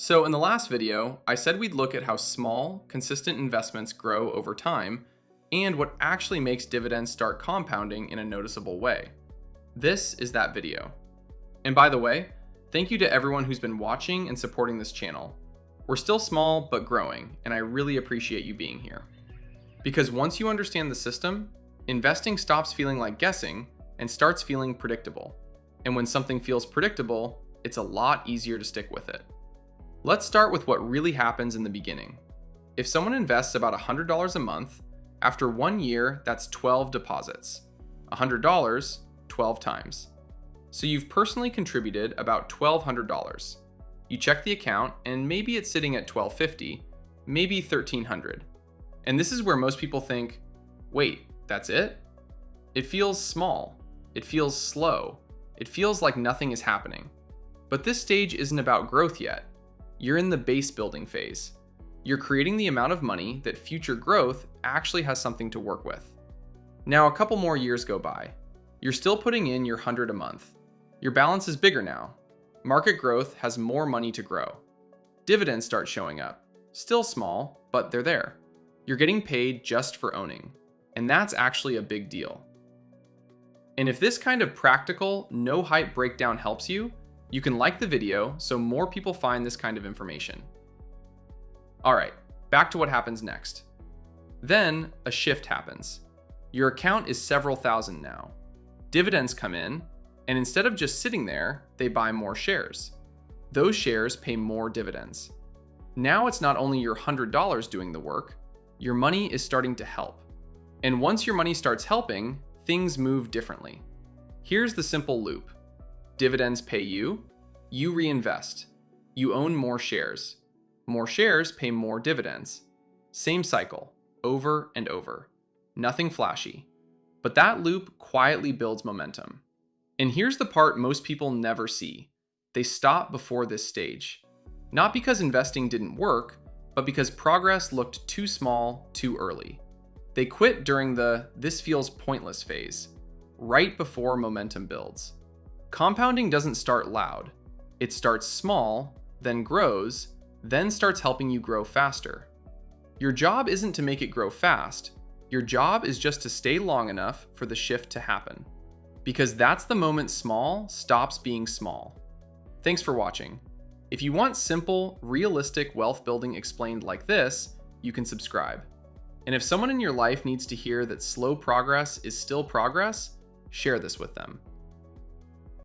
So in the last video, I said we'd look at how small, consistent investments grow over time and what actually makes dividends start compounding in a noticeable way. This is that video. And by the way, thank you to everyone who's been watching and supporting this channel. We're still small but growing, and I really appreciate you being here. Because once you understand the system, investing stops feeling like guessing and starts feeling predictable. And when something feels predictable, it's a lot easier to stick with it. Let's start with what really happens in the beginning. If someone invests about $100 a month, after 1 year, that's 12 deposits. $100, 12 times. So you've personally contributed about $1,200. You check the account and maybe it's sitting at $1,250, maybe $1,300. And this is where most people think, wait, that's it? It feels small. It feels slow. It feels like nothing is happening. But this stage isn't about growth yet. You're in the base building phase. You're creating the amount of money that future growth actually has something to work with. Now, a couple more years go by. You're still putting in your $100 a month. Your balance is bigger now. Market growth has more money to grow. Dividends start showing up. Still small, but they're there. You're getting paid just for owning. And that's actually a big deal. And if this kind of practical, no hype breakdown helps you, you can like the video so more people find this kind of information. Alright, back to what happens next. Then, a shift happens. Your account is several thousand now. Dividends come in, and instead of just sitting there, they buy more shares. Those shares pay more dividends. Now it's not only your $100 doing the work, your money is starting to help. And once your money starts helping, things move differently. Here's the simple loop. Dividends pay you, you reinvest. You own more shares. More shares pay more dividends. Same cycle, over and over. Nothing flashy. But that loop quietly builds momentum. And here's the part most people never see. They stop before this stage. Not because investing didn't work, but because progress looked too small, too early. They quit during the "this feels pointless" phase, right before momentum builds. Compounding doesn't start loud. It starts small, then grows, then starts helping you grow faster. Your job isn't to make it grow fast. Your job is just to stay long enough for the shift to happen. Because that's the moment small stops being small. Thanks for watching. If you want simple, realistic wealth building explained like this, you can subscribe. And if someone in your life needs to hear that slow progress is still progress, share this with them.